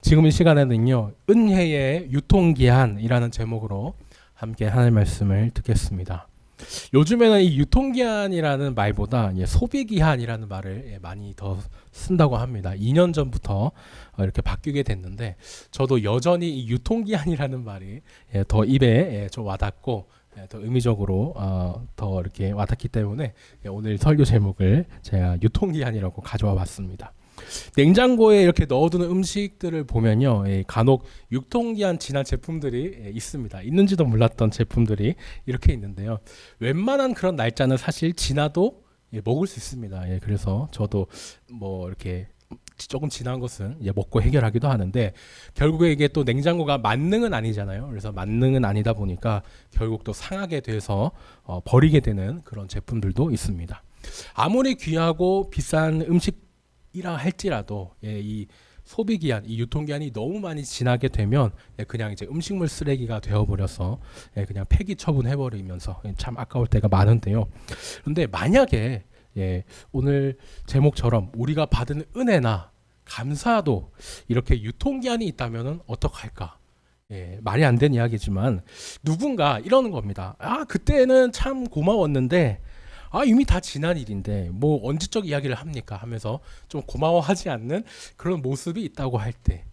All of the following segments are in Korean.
지금 이 시간에는요, 은혜의 유통기한이라는 제목으로 함께 하나님의 말씀을 듣겠습니다. 요즘에는 이 유통기한이라는 말보다 소비기한이라는 말을 많이 더 쓴다고 합니다. 2년 전부터 이렇게 바뀌게 됐는데, 저도 여전히 이 유통기한이라는 말이 더 입에 좀 와닿고 더 의미적으로 더 이렇게 와닿기 때문에 오늘 설교 제목을 제가 유통기한이라고 가져와 봤습니다. 냉장고에 이렇게 넣어두는 음식들을 보면요, 간혹 유통기한 지난 제품들이 있습니다. 있는지도 몰랐던 제품들이 이렇게 있는데요. 웬만한 그런 날짜는 사실 지나도 먹을 수 있습니다. 그래서 저도 뭐 이렇게 조금 지난 것은 먹고 해결하기도 하는데, 결국에 이게 또 냉장고가 만능은 아니잖아요. 그래서 만능은 아니다 보니까 결국 또 상하게 돼서 버리게 되는 그런 제품들도 있습니다. 아무리 귀하고 비싼 음식이라 할지라도 이 소비기한, 이 유통기한이 너무 많이 지나게 되면 그냥 이제 음식물 쓰레기가 되어버려서 그냥 폐기 처분해버리면서 참 아까울 때가 많은데요. 그런데 만약에 오늘 제목처럼 우리가 받은 은혜나 감사도 이렇게 유통기한이 있다면 어떡할까? 말이 안 되는 이야기지만 누군가 이러는 겁니다. 그때는 참 고마웠는데 이미 다 지난 일인데 뭐 언제적 이야기를 합니까? 하면서 좀 고마워하지 않는 그런 모습이 있다고 할 때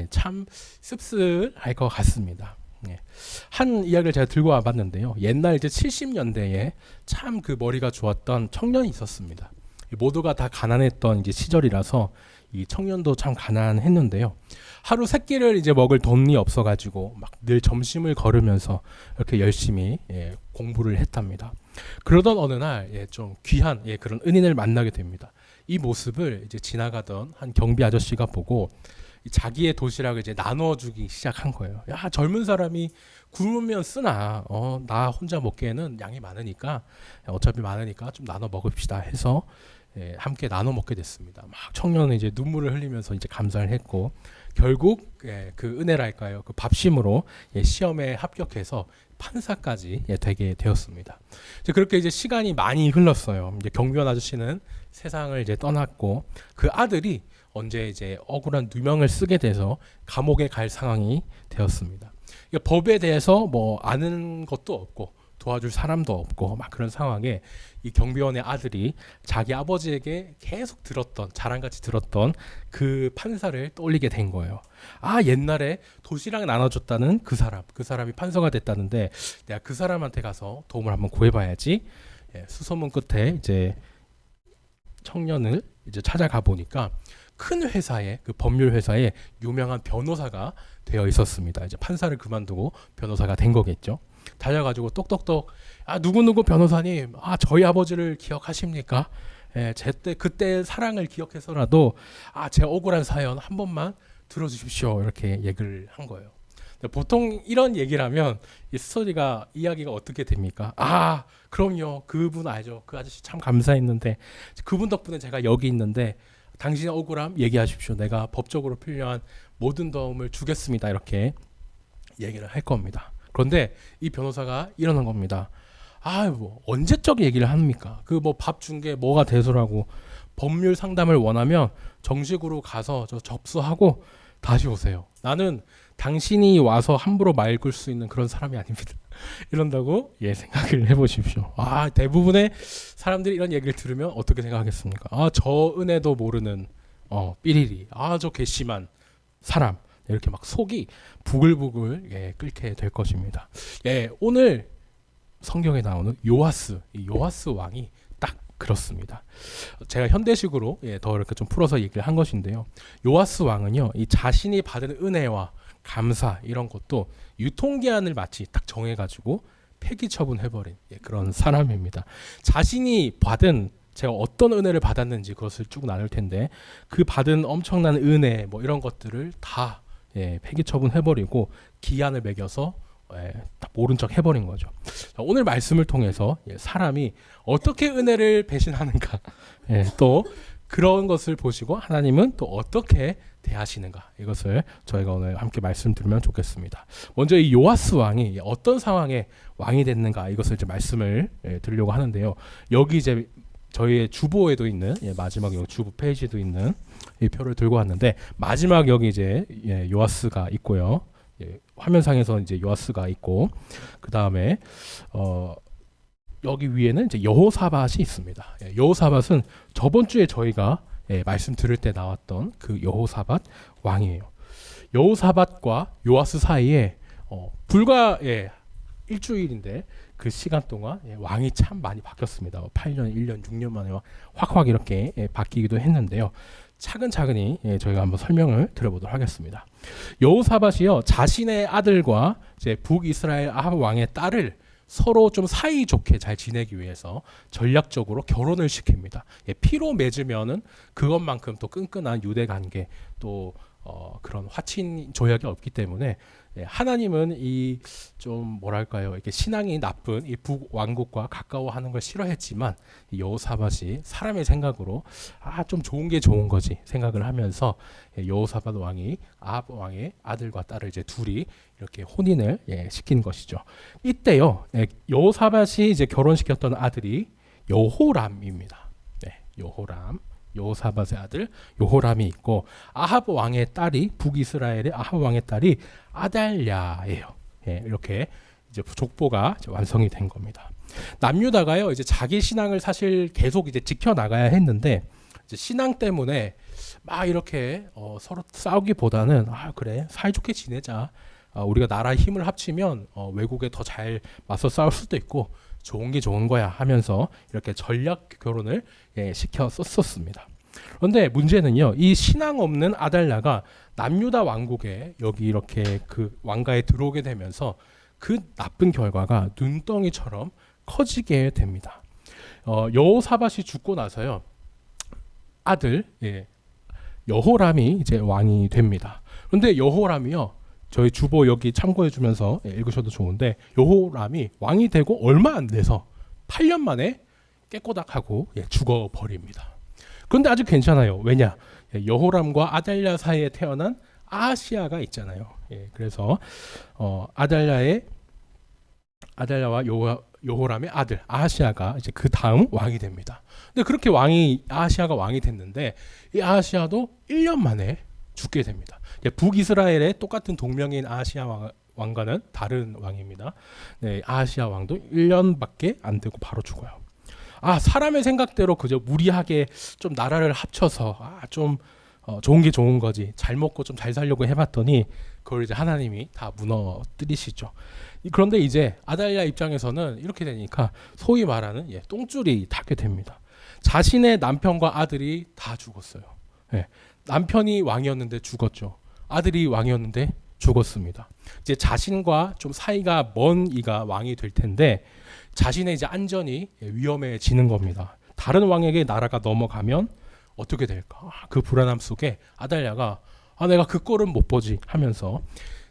참 씁쓸할 것 같습니다. 한 이야기를 제가 들고 와봤는데요. 옛날 이제 70년대에 참 그 머리가 좋았던 청년이 있었습니다. 모두가 다 가난했던 이제 시절이라서 이 청년도 참 가난했는데요. 하루 세 끼를 이제 먹을 돈이 없어가지고 막 늘 점심을 걸으면서 이렇게 열심히 공부를 했답니다. 그러던 어느 날 좀 귀한 그런 은인을 만나게 됩니다. 이 모습을 이제 지나가던 한 경비 아저씨가 보고 자기의 도시락을 이제 나눠주기 시작한 거예요. 야, 젊은 사람이 굶으면 쓰나, 나 혼자 먹기에는 양이 많으니까, 어차피 많으니까 좀 나눠 먹읍시다 해서 함께 나눠 먹게 됐습니다. 막 청년은 이제 눈물을 흘리면서 이제 감사를 했고, 결국 그 은혜랄까요, 그 밥심으로 시험에 합격해서 판사까지 되게 되었습니다. 이제 그렇게 이제 시간이 많이 흘렀어요. 이제 경비원 아저씨는 세상을 이제 떠났고, 그 아들이 언제 이제 억울한 누명을 쓰게 돼서 감옥에 갈 상황이 되었습니다. 법에 대해서 뭐 아는 것도 없고 도와줄 사람도 없고 막 그런 상황에 이 경비원의 아들이 자기 아버지에게 계속 들었던, 자랑같이 들었던 그 판사를 떠올리게 된 거예요. 옛날에 도시락 나눠줬다는 그 사람이 판사가 됐다는데 내가 그 사람한테 가서 도움을 한번 구해봐야지. 수소문 끝에 이제 청년을 이제 찾아가 보니까 큰 회사에, 그 법률 회사에 유명한 변호사가 되어 있었습니다. 이제 판사를 그만두고 변호사가 된 거겠죠. 달려가지고 똑똑똑, 누구누구 변호사님, 저희 아버지를 기억하십니까? 그때 사랑을 기억해서라도 제 억울한 사연 한 번만 들어주십시오. 이렇게 얘기를 한 거예요. 보통 이런 얘기를 하면 이 스토리가, 이야기가 어떻게 됩니까? 그럼요. 그분 알죠. 그 아저씨 참 감사했는데 그분 덕분에 제가 여기 있는데 당신의 억울함 얘기하십시오. 내가 법적으로 필요한 모든 도움을 주겠습니다. 이렇게 얘기를 할 겁니다. 그런데 이 변호사가 이러는 겁니다. 뭐 언제적 얘기를 합니까? 그 뭐 밥 준 게 뭐가 대수라고. 법률 상담을 원하면 정식으로 가서 접수하고 다시 오세요. 나는 당신이 와서 함부로 말 걸 수 있는 그런 사람이 아닙니다. 이런다고 생각을 해보십시오. 대부분의 사람들이 이런 얘기를 들으면 어떻게 생각하겠습니까? 저 은혜도 모르는 삐리리, 저 괘씸한 사람, 이렇게 막 속이 부글부글 끓게 될 것입니다. 오늘 성경에 나오는 요아스, 이 요아스 왕이 딱 그렇습니다. 제가 현대식으로 더 이렇게 좀 풀어서 얘기를 한 것인데요. 요아스 왕은요, 이 자신이 받은 은혜와 감사 이런 것도 유통기한을 마치 딱 정해가지고 폐기 처분해버린 그런 사람입니다. 자신이 받은, 제가 어떤 은혜를 받았는지 그것을 쭉 나눌 텐데, 그 받은 엄청난 은혜 뭐 이런 것들을 다 폐기 처분해버리고 기한을 매겨서 딱 모른 척 해버린 거죠. 오늘 말씀을 통해서 사람이 어떻게 은혜를 배신하는가, 또 그런 것을 보시고 하나님은 또 어떻게 대하시는가, 이것을 저희가 오늘 함께 말씀드리면 좋겠습니다. 먼저 이 요아스 왕이 어떤 상황에 왕이 됐는가, 이것을 이제 말씀을 드리려고 하는데요. 여기 이제 저희의 주보에도 있는 마지막 여기 주보 페이지도 있는 이 표를 들고 왔는데 마지막 여기 이제 요아스가 있고요. 화면상에서 이제 요아스가 있고 그 다음에 여기 위에는 이제 여호사밧이 있습니다. 여호사밧은 저번 주에 저희가 말씀 들을 때 나왔던 그 여호사밧 왕이에요. 여호사밧과 요아스 사이에 불과 일주일인데 그 시간 동안 왕이 참 많이 바뀌었습니다. 8년, 1년, 6년 만에 확 이렇게 바뀌기도 했는데요. 차근차근히 저희가 한번 설명을 드려보도록 하겠습니다. 여호사밧이요 자신의 아들과 이제 북이스라엘 아합 왕의 딸을 서로 좀 사이좋게 잘 지내기 위해서 전략적으로 결혼을 시킵니다. 피로 맺으면은 그것만큼 또 끈끈한 유대 관계 또 그런 화친 조약이 없기 때문에 하나님은 이 좀 뭐랄까요 이렇게 신앙이 나쁜 이 북왕국과 가까워하는 걸 싫어했지만 이 여호사밧이 사람의 생각으로 좀 좋은 게 좋은 거지 생각을 하면서 여호사밧 왕이 아합 왕의 아들과 딸을 이제 둘이 이렇게 혼인을 시킨 것이죠. 이때요 여호사밧이 이제 결혼시켰던 아들이 여호람입니다. 여호사밧의 아들 여호람이 있고 아합 왕의 딸이 북이스라엘의 아합 왕의 딸이 아달랴예요. 이렇게 이제 족보가 이제 완성이 된 겁니다. 남유다가요 이제 자기 신앙을 사실 계속 이제 지켜 나가야 했는데 이제 신앙 때문에 막 이렇게 서로 싸우기보다는 그래 사이좋게 지내자. 우리가 나라 힘을 합치면 외국에 더 잘 맞서 싸울 수도 있고 좋은 게 좋은 거야 하면서 이렇게 전략 결혼을 시켜 썼었습니다. 그런데 문제는요, 이 신앙 없는 아달랴가 남유다 왕국에 여기 이렇게 그 왕가에 들어오게 되면서 그 나쁜 결과가 눈덩이처럼 커지게 됩니다. 여호사밧이 죽고 나서요, 아들 여호람이 이제 왕이 됩니다. 그런데 여호람이요, 저희 주보 여기 참고해 주면서 읽으셔도 좋은데 여호람이 왕이 되고 얼마 안 돼서 8년 만에 깨꼬닥하고 죽어버립니다. 그런데 아주 괜찮아요. 왜냐? 여호람과 아달랴 사이에 태어난 아하시아가 있잖아요. 그래서 아달랴와 여호람의 아들 아하시아가 이제 그 다음 왕이 됩니다. 근데 그렇게 아하시아가 왕이 됐는데 이 아하시아도 1년 만에 죽게 됩니다. 북이스라엘의 똑같은 동명인 아하시아 왕과는 다른 왕입니다. 아하시아 왕도 1년밖에 안 되고 바로 죽어요. 사람의 생각대로 그저 무리하게 좀 나라를 합쳐서 좀 좋은 게 좋은 거지 잘 먹고 좀 잘 살려고 해봤더니 그걸 이제 하나님이 다 무너뜨리시죠. 그런데 이제 아달랴 입장에서는 이렇게 되니까 소위 말하는 똥줄이 닿게 됩니다. 자신의 남편과 아들이 다 죽었어요. 남편이 왕이었는데 죽었죠. 아들이 왕이었는데 죽었습니다. 이제 자신과 좀 사이가 먼 이가 왕이 될 텐데 자신의 이제 안전이 위험해지는 겁니다. 다른 왕에게 나라가 넘어가면 어떻게 될까? 그 불안함 속에 아달랴가 내가 그 꼴은 못 보지 하면서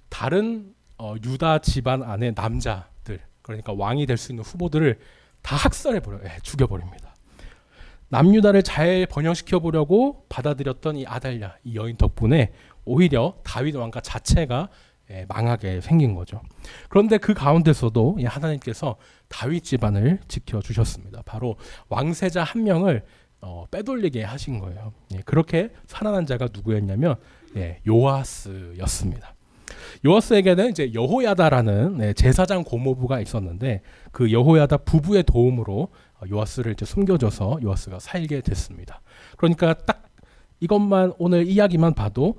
다른 유다 집안 안에 남자들, 그러니까 왕이 될 수 있는 후보들을 다 죽여버립니다. 남유다를 잘 번영시켜 보려고 받아들였던 이 아달랴, 이 여인 덕분에 오히려 다윗 왕가 자체가 망하게 생긴 거죠. 그런데 그 가운데서도 하나님께서 다윗 집안을 지켜주셨습니다. 바로 왕세자 한 명을 빼돌리게 하신 거예요. 그렇게 살아난 자가 누구였냐면 요아스였습니다. 요아스에게는 이제 여호야다라는 제사장 고모부가 있었는데 그 여호야다 부부의 도움으로 요아스를 이제 숨겨줘서 요아스가 살게 됐습니다. 그러니까 딱 이것만 오늘 이야기만 봐도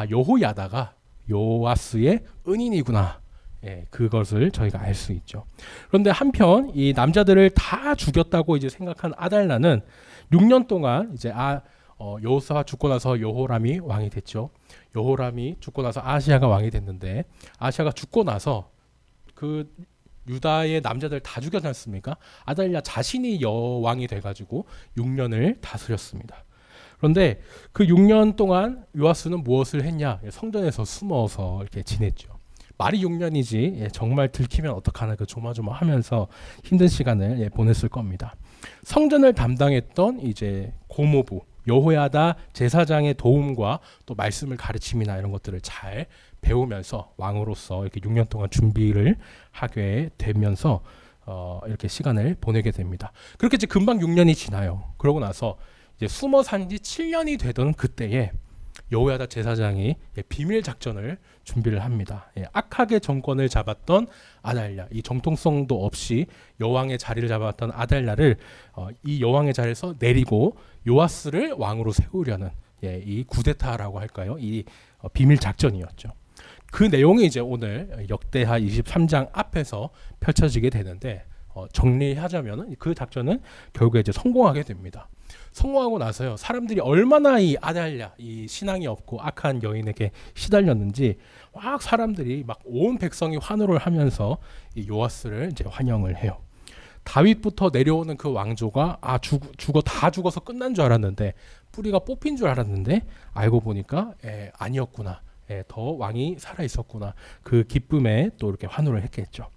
여호야다가 요아스의 은인이구나. 그것을 저희가 알 수 있죠. 그런데 한편 이 남자들을 다 죽였다고 이제 생각한 아달랴는 6년 동안 이제 여호사가 죽고 나서 여호람이 왕이 됐죠. 여호람이 죽고 나서 아하시아가 왕이 됐는데 아하시아가 죽고 나서 그 유다의 남자들 다 죽였지 않습니까? 아달랴 자신이 여왕이 돼가지고 6년을 다스렸습니다. 그런데 그 6년 동안 요아스는 무엇을 했냐? 성전에서 숨어서 이렇게 지냈죠. 말이 6년이지 정말 들키면 어떡하나 그 조마조마하면서 힘든 시간을 보냈을 겁니다. 성전을 담당했던 이제 고모부 여호야다 제사장의 도움과 또 말씀을 가르침이나 이런 것들을 잘 배우면서 왕으로서 이렇게 6년 동안 준비를 하게 되면서 이렇게 시간을 보내게 됩니다. 그렇게 이제 금방 6년이 지나요. 그러고 나서 이제 숨어 산 지 7년이 되던 그때에 여호야다 제사장이 비밀 작전을 준비를 합니다. 악하게 정권을 잡았던 아달랴, 이 정통성도 없이 여왕의 자리를 잡았던 아달랴를 이 여왕의 자리에서 내리고 요아스를 왕으로 세우려는 이 쿠데타라고 할까요? 이 비밀 작전이었죠. 그 내용이 이제 오늘 역대하 23장 앞에서 펼쳐지게 되는데 정리하자면 그 작전은 결국에 이제 성공하게 됩니다. 성공하고 나서요, 사람들이 얼마나 이 아달랴, 이 신앙이 없고 악한 여인에게 시달렸는지 막 사람들이 막 온 백성이 환호를 하면서 이 요아스를 이제 환영을 해요. 다윗부터 내려오는 그 왕조가 다 죽어서 끝난 줄 알았는데, 뿌리가 뽑힌 줄 알았는데 알고 보니까 아니었구나. 더 왕이 살아 있었구나. 그 기쁨에 또 이렇게 환호를 했겠죠.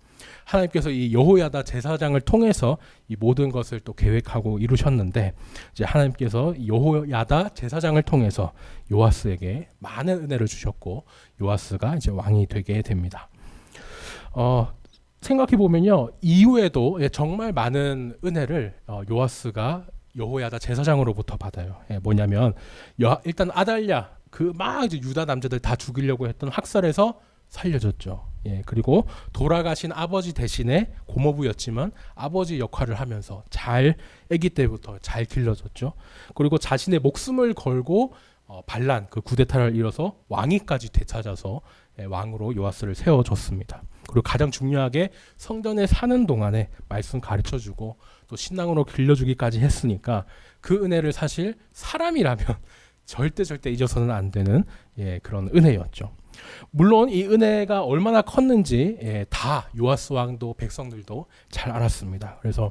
하나님께서 이 여호야다 제사장을 통해서 이 모든 것을 또 계획하고 이루셨는데, 이제 하나님께서 여호야다 제사장을 통해서 요아스에게 많은 은혜를 주셨고 요아스가 이제 왕이 되게 됩니다. 생각해 보면요, 이후에도 정말 많은 은혜를 요아스가 여호야다 제사장으로부터 받아요. 뭐냐면 일단 아달랴 그 막 이제 유다 남자들 다 죽이려고 했던 학살에서 살려줬죠. 그리고 돌아가신 아버지 대신에 고모부였지만 아버지 역할을 하면서 잘 아기 때부터 잘 길러줬죠. 그리고 자신의 목숨을 걸고 반란 그 쿠데타를 이뤄서 왕위까지 되찾아서 왕으로 요아스를 세워줬습니다. 그리고 가장 중요하게 성전에 사는 동안에 말씀 가르쳐주고 또 신앙으로 길러주기까지 했으니까 그 은혜를 사실 사람이라면 절대 잊어서는 안 되는 그런 은혜였죠. 물론 이 은혜가 얼마나 컸는지 다 요아스 왕도 백성들도 잘 알았습니다. 그래서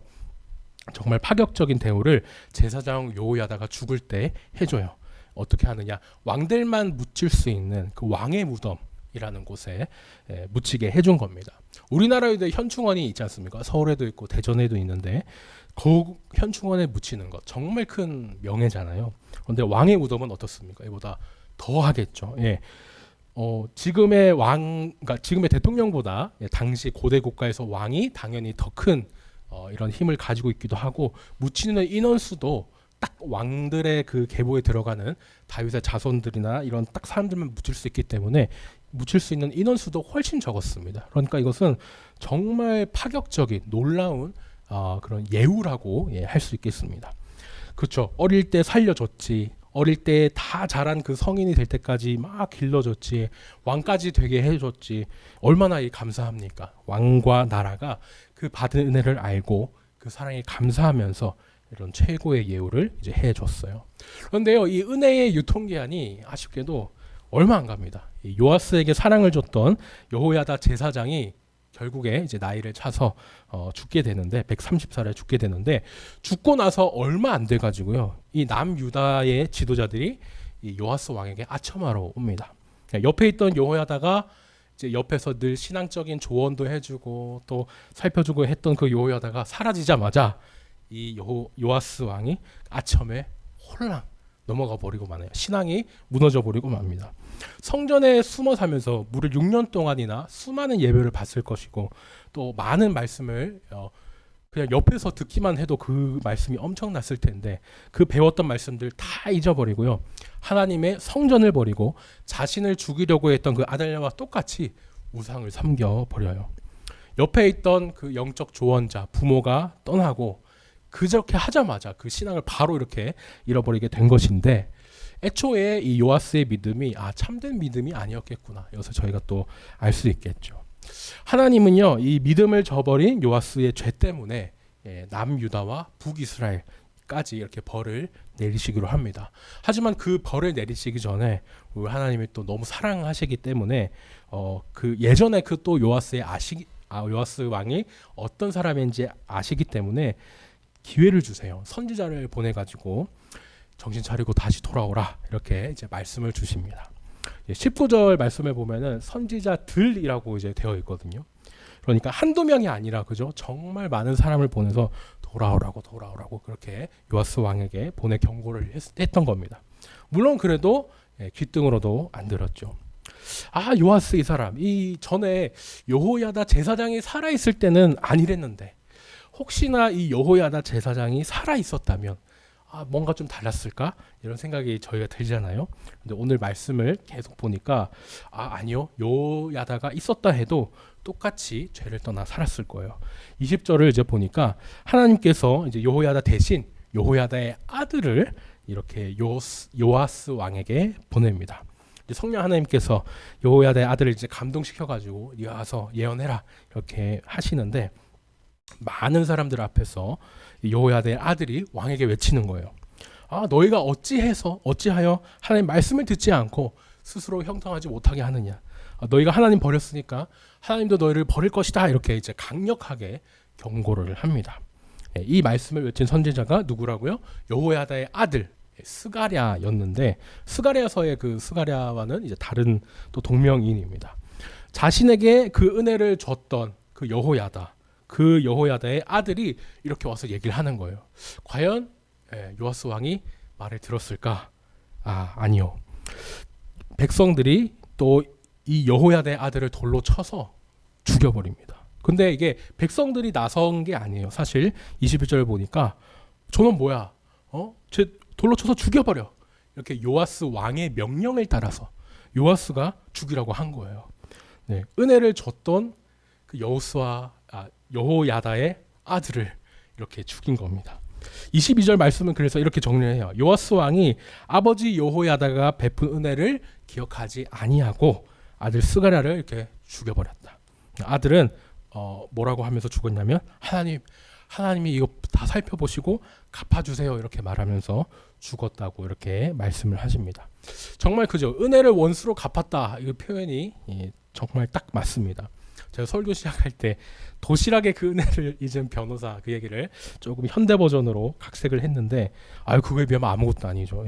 정말 파격적인 대우를 제사장 여호야다가 죽을 때 해줘요. 어떻게 하느냐, 왕들만 묻힐 수 있는 그 왕의 무덤이라는 곳에 묻히게 해준 겁니다. 우리나라에도 현충원이 있지 않습니까? 서울에도 있고 대전에도 있는데 그 현충원에 묻히는 것 정말 큰 명예잖아요. 그런데 왕의 무덤은 어떻습니까? 이보다 더 하겠죠. 지금의 그러니까 지금의 대통령보다 당시 고대 국가에서 왕이 당연히 더 큰 이런 힘을 가지고 있기도 하고, 묻히는 인원수도 딱 왕들의 그 계보에 들어가는 다윗의 자손들이나 이런 딱 사람들만 묻힐 수 있기 때문에 묻힐 수 있는 인원수도 훨씬 적었습니다. 그러니까 이것은 정말 파격적인 놀라운 그런 예우라고 할 수 있겠습니다. 그렇죠. 어릴 때 살려줬지. 어릴 때 다 자란 그 성인이 될 때까지 막 길러줬지. 왕까지 되게 해줬지. 얼마나 감사합니까? 왕과 나라가 그 받은 은혜를 알고 그 사랑에 감사하면서 이런 최고의 예우를 이제 해줬어요. 그런데요, 이 은혜의 유통기한이 아쉽게도 얼마 안 갑니다. 이 요아스에게 사랑을 줬던 여호야다 제사장이 결국에 이제 나이를 차서 죽게 되는데 130살에 죽게 되는데, 죽고 나서 얼마 안 돼 가지고요, 이 남유다의 지도자들이 이 요아스 왕에게 아첨하러 옵니다. 옆에 있던 여호야다가 이제 옆에서 늘 신앙적인 조언도 해주고 또 살펴주고 했던 그 여호야다가 사라지자마자 이 요아스 왕이 아첨에 홀랑 넘어가 버리고 마나요. 신앙이 무너져 버리고 맙니다. 성전에 숨어 살면서 무려 6년 동안이나 수많은 예배를 봤을 것이고 또 많은 말씀을 그냥 옆에서 듣기만 해도 그 말씀이 엄청났을 텐데 그 배웠던 말씀들 다 잊어버리고요, 하나님의 성전을 버리고 자신을 죽이려고 했던 그 아달랴와 똑같이 우상을 섬겨버려요. 옆에 있던 그 영적 조언자 부모가 떠나고 그렇게 하자마자 그 신앙을 바로 이렇게 잃어버리게 된 것인데, 애초에 이 요아스의 믿음이 참된 믿음이 아니었겠구나. 여기서 저희가 또 알 수 있겠죠. 하나님은요, 이 믿음을 저버린 요아스의 죄 때문에 남유다와 북이스라엘까지 이렇게 벌을 내리시기로 합니다. 하지만 그 벌을 내리시기 전에 우리 하나님이 또 너무 사랑하시기 때문에 그 예전에 그 또 요아스 왕이 어떤 사람인지 아시기 때문에 기회를 주세요. 선지자를 보내가지고 정신 차리고 다시 돌아오라, 이렇게 이제 말씀을 주십니다. 19절 말씀에 보면은 선지자들이라고 이제 되어 있거든요. 그러니까 한두 명이 아니라, 그죠? 정말 많은 사람을 보내서 돌아오라고 그렇게 요아스 왕에게 보내 경고를 했던 겁니다. 물론 그래도 귓등으로도 안 들었죠. 요아스 이 사람, 이 전에 여호야다 제사장이 살아있을 때는 안 이랬는데 혹시나 이 여호야다 제사장이 살아 있었다면 뭔가 좀 달랐을까? 이런 생각이 저희가 들잖아요. 근데 오늘 말씀을 계속 보니까 아니요. 여호야다가 있었다 해도 똑같이 죄를 떠나 살았을 거예요. 20절을 이제 보니까 하나님께서 이제 여호야다 대신 여호야다의 아들을 이렇게 요아스 왕에게 보냅니다. 성령 하나님께서 여호야다의 아들을 이제 감동시켜 가지고 네가 가서 예언해라 이렇게 하시는데 많은 사람들 앞에서 여호야다의 아들이 왕에게 외치는 거예요. 너희가 어찌하여 하나님 말씀을 듣지 않고 스스로 형통하지 못하게 하느냐. 너희가 하나님 버렸으니까 하나님도 너희를 버릴 것이다. 이렇게 이제 강력하게 경고를 합니다. 이 말씀을 외친 선지자가 누구라고요? 여호야다의 아들 스가랴였는데 스가랴서의 그 스가랴와는 이제 다른 또 동명이인입니다. 자신에게 그 은혜를 줬던 그 여호야다의 아들이 이렇게 와서 얘기를 하는 거예요. 과연 요아스 왕이 말을 들었을까? 아니요. 백성들이 또 이 여호야다의 아들을 돌로 쳐서 죽여버립니다. 근데 이게 백성들이 나선 게 아니에요. 사실 21절 보니까 저는 뭐야? 쟤 돌로 쳐서 죽여버려. 이렇게 요아스 왕의 명령을 따라서 요아스가 죽이라고 한 거예요. 네, 은혜를 줬던 그 여호야다의 아들을 이렇게 죽인 겁니다. 22절 말씀은 그래서 이렇게 정리해요. 요아스 왕이 아버지 여호야다가 베푼 은혜를 기억하지 아니하고 아들 스가랴를 이렇게 죽여버렸다. 아들은 뭐라고 하면서 죽었냐면 하나님이 이거 다 살펴보시고 갚아주세요 이렇게 말하면서 죽었다고 이렇게 말씀을 하십니다. 정말 그죠? 은혜를 원수로 갚았다 이 표현이 정말 딱 맞습니다. 제가 설교 시작할 때 도시락의 그 은혜를 잊은 변호사 그 얘기를 조금 현대 버전으로 각색을 했는데 그거에 비하면 아무것도 아니죠.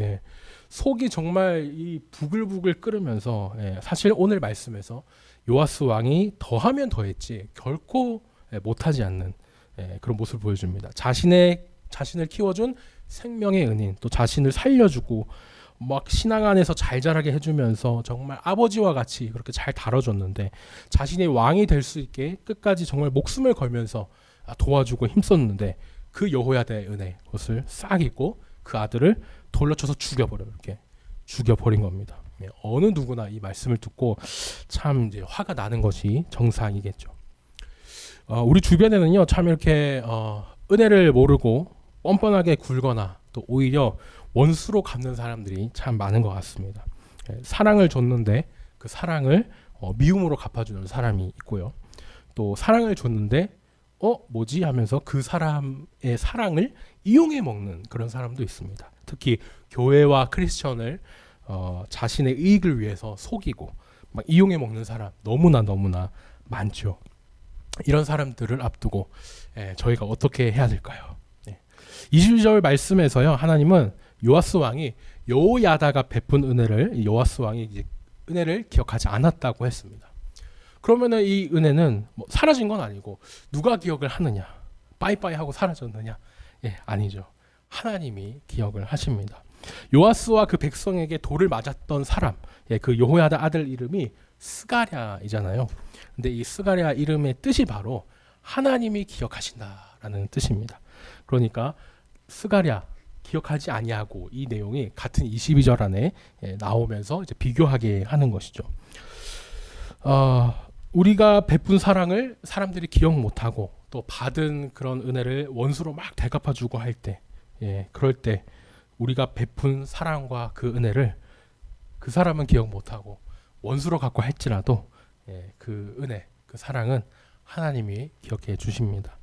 속이 정말 이 부글부글 끓으면서 사실 오늘 말씀에서 요아스 왕이 더하면 더했지 결코 못하지 않는 그런 모습을 보여줍니다. 자신을 키워준 생명의 은인, 또 자신을 살려주고 막 신앙 안에서 잘 자라게 해주면서 정말 아버지와 같이 그렇게 잘 다뤄줬는데 자신이 왕이 될 수 있게 끝까지 정말 목숨을 걸면서 도와주고 힘썼는데 그 여호야다의 은혜 그것을 싹 잊고 그 아들을 돌려 쳐서 죽여버린 겁니다. 어느 누구나 이 말씀을 듣고 참 이제 화가 나는 것이 정상이겠죠. 우리 주변에는요 참 이렇게 은혜를 모르고 뻔뻔하게 굴거나 또 오히려 원수로 갚는 사람들이 참 많은 것 같습니다. 사랑을 줬는데 그 사랑을 미움으로 갚아주는 사람이 있고요. 또 사랑을 줬는데 뭐지 하면서 그 사람의 사랑을 이용해 먹는 그런 사람도 있습니다. 특히 교회와 크리스천을 자신의 이익을 위해서 속이고 막 이용해 먹는 사람 너무나 많죠. 이런 사람들을 앞두고 저희가 어떻게 해야 될까요? 22절 말씀에서요 하나님은 요아스 왕이 여호야다가 베푼 은혜를 요아스 왕이 이제 은혜를 기억하지 않았다고 했습니다. 그러면은 이 은혜는 사라진 건 아니고 누가 기억을 하느냐? 빠이빠이 하고 사라졌느냐? 아니죠. 하나님이 기억을 하십니다. 요아스와 그 백성에게 돌을 맞았던 사람, 그 여호야다 아들 이름이 스가랴이잖아요. 근데 이 스가랴 이름의 뜻이 바로 하나님이 기억하신다라는 뜻입니다. 그러니까 스가랴 기억하지 아니하고 이 내용이 같은 22절 안에 나오면서 이제 비교하게 하는 것이죠. 우리가 베푼 사랑을 사람들이 기억 못하고 또 받은 그런 은혜를 원수로 막 되갚아주고 할 때, 그럴 때 우리가 베푼 사랑과 그 은혜를 그 사람은 기억 못하고 원수로 갖고 할지라도 그 은혜, 그 사랑은 하나님이 기억해 주십니다.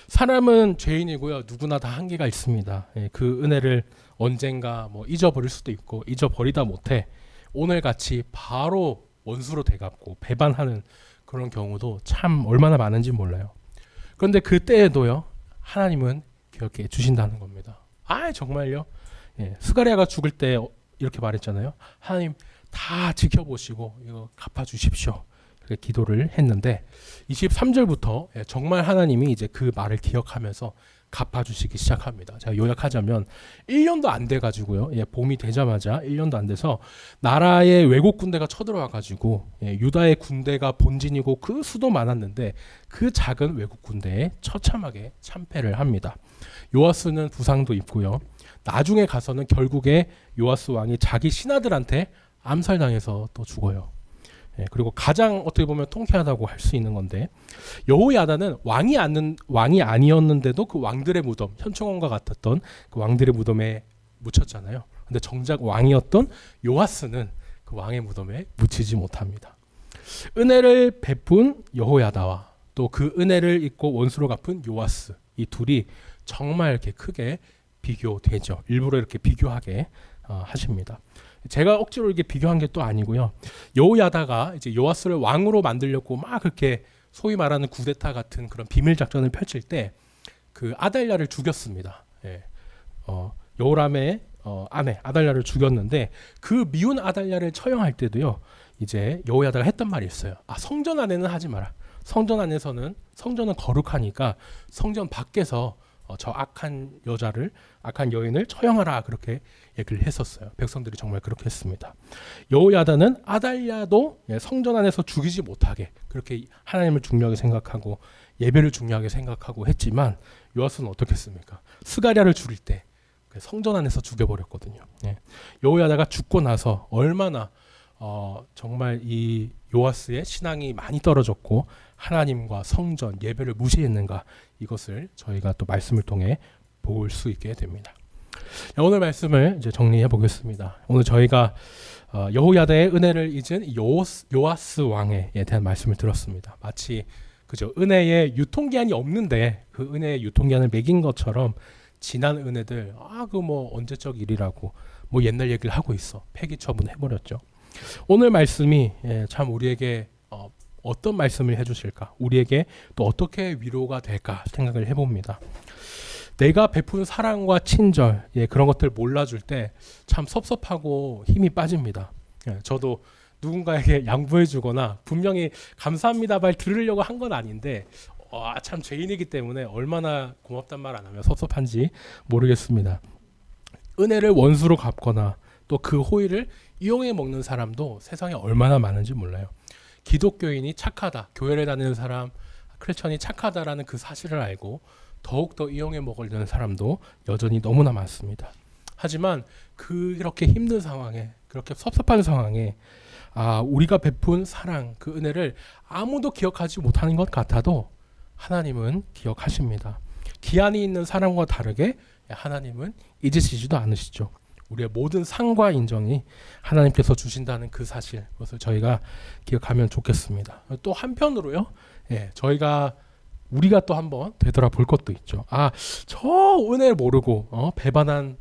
사람은 죄인이고요. 누구나 다 한계가 있습니다. 그 은혜를 언젠가 잊어버릴 수도 있고 잊어버리다 못해 오늘같이 바로 원수로 되갚고 배반하는 그런 경우도 참 얼마나 많은지 몰라요. 그런데 그때에도요. 하나님은 기억해 주신다는 겁니다. 정말요? 스가랴가 죽을 때 이렇게 말했잖아요. 하나님 다 지켜보시고 이거 갚아주십시오. 그렇게 기도를 했는데 23절부터 정말 하나님이 이제 그 말을 기억하면서 갚아주시기 시작합니다. 제가 요약하자면 1년도 안 돼가지고요. 봄이 되자마자 1년도 안 돼서 나라의 외국 군대가 쳐들어와가지고 유다의 군대가 본진이고 그 수도 많았는데 그 작은 외국 군대에 처참하게 참패를 합니다. 요아스는 부상도 입고요. 나중에 가서는 결국에 요아스 왕이 자기 신하들한테 암살당해서 또 죽어요. 그리고 가장 어떻게 보면 통쾌하다고 할 수 있는 건데 여호야다는 왕이 아니었는데도 그 왕들의 무덤, 현충원과 같았던 그 왕들의 무덤에 묻혔잖아요. 근데 정작 왕이었던 요아스는 그 왕의 무덤에 묻히지 못합니다. 은혜를 베푼 여호야다와 또 그 은혜를 잊고 원수로 갚은 요아스, 이 둘이 정말 이렇게 크게 비교되죠. 일부러 이렇게 비교하게 하십니다. 제가 억지로 이렇게 비교한 게 또 아니고요. 여호야다가 이제 요아스를 왕으로 만들려고 막 그렇게 소위 말하는 쿠데타 같은 그런 비밀 작전을 펼칠 때 그 아달랴를 죽였습니다. 여호람의 아내 아달랴를 죽였는데 그 미운 아달랴를 처형할 때도요. 이제 여호야다가 했던 말이 있어요. 성전 안에는 하지 마라. 성전 안에서는 성전은 거룩하니까 성전 밖에서 저 악한 여인을 처형하라 그렇게 얘기를 했었어요. 백성들이 정말 그렇게 했습니다. 여호야다는 아달랴도 성전 안에서 죽이지 못하게 그렇게 하나님을 중요하게 생각하고 예배를 중요하게 생각하고 했지만 요아스는 어떻게 했습니까? 스가랴를 죽일 때 성전 안에서 죽여버렸거든요. 여호야다가 죽고 나서 얼마나 정말 이 요아스의 신앙이 많이 떨어졌고 하나님과 성전, 예배를 무시했는가, 이것을 저희가 또 말씀을 통해 볼 수 있게 됩니다. 오늘 말씀을 이제 정리해 보겠습니다. 오늘 저희가 여호야다의 은혜를 잊은 요아스 왕에 대한 말씀을 들었습니다. 마치 그죠, 은혜의 유통기한이 없는데 그 은혜의 유통기한을 매긴 것처럼 지난 은혜들 그 뭐 언제적 일이라고 뭐 옛날 얘기를 하고 있어 폐기 처분해 버렸죠. 오늘 말씀이 참 우리에게 어떤 말씀을 해주실까, 우리에게 또 어떻게 위로가 될까 생각을 해봅니다. 내가 베푼 사랑과 친절, 그런 것들 몰라줄 때 참 섭섭하고 힘이 빠집니다. 저도 누군가에게 양보해주거나 분명히 감사합니다 말 들으려고 한 건 아닌데 참 죄인이기 때문에 얼마나 고맙단 말 안 하면 섭섭한지 모르겠습니다. 은혜를 원수로 갚거나 또 그 호의를 이용해 먹는 사람도 세상에 얼마나 많은지 몰라요. 기독교인이 착하다, 교회를 다니는 사람, 크리스천이 착하다라는 그 사실을 알고 더욱더 이용해 먹으려는 사람도 여전히 너무나 많습니다. 하지만 그렇게 힘든 상황에, 그렇게 섭섭한 상황에 우리가 베푼 사랑, 그 은혜를 아무도 기억하지 못하는 것 같아도 하나님은 기억하십니다. 기한이 있는 사람과 다르게 하나님은 잊으시지도 않으시죠. 우리의 모든 상과 인정이 하나님께서 주신다는 그 사실, 그것을 저희가 기억하면 좋겠습니다. 또 한편으로요, 우리가 또 한번 되돌아볼 것도 있죠. 저 은혜를 모르고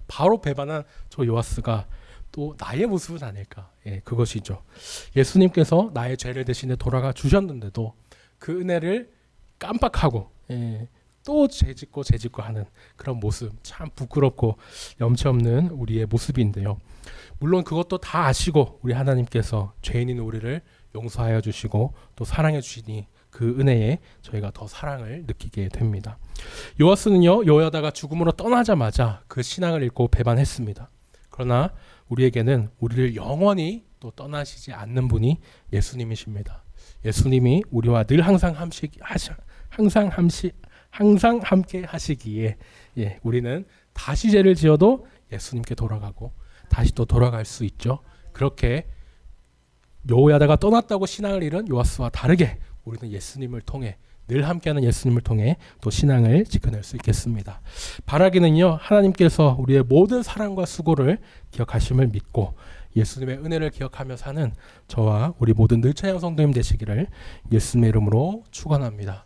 바로 배반한 저 요아스가 또 나의 모습은 아닐까. 그것이죠. 예수님께서 나의 죄를 대신에 돌아가 주셨는데도 그 은혜를 깜빡하고 또 죄짓고 하는 그런 모습, 참 부끄럽고 염치 없는 우리의 모습인데요. 물론 그것도 다 아시고 우리 하나님께서 죄인인 우리를 용서하여 주시고 또 사랑해 주시니 그 은혜에 저희가 더 사랑을 느끼게 됩니다. 요아스는요, 여호야다가 죽음으로 떠나자마자 그 신앙을 잃고 배반했습니다. 그러나 우리에게는 우리를 영원히 또 떠나시지 않는 분이 예수님이십니다. 예수님이 우리와 늘 항상 함께 하시기에 우리는 다시 죄를 지어도 예수님께 돌아가고 다시 또 돌아갈 수 있죠. 그렇게 여호야다가 떠났다고 신앙을 잃은 요아스와 다르게 우리는 예수님을 통해, 늘 함께하는 예수님을 통해 또 신앙을 지켜낼 수 있겠습니다. 바라기는요, 하나님께서 우리의 모든 사랑과 수고를 기억하심을 믿고 예수님의 은혜를 기억하며 사는 저와 우리 모든 늘찬양 성도님 되시기를 예수님의 이름으로 축원합니다.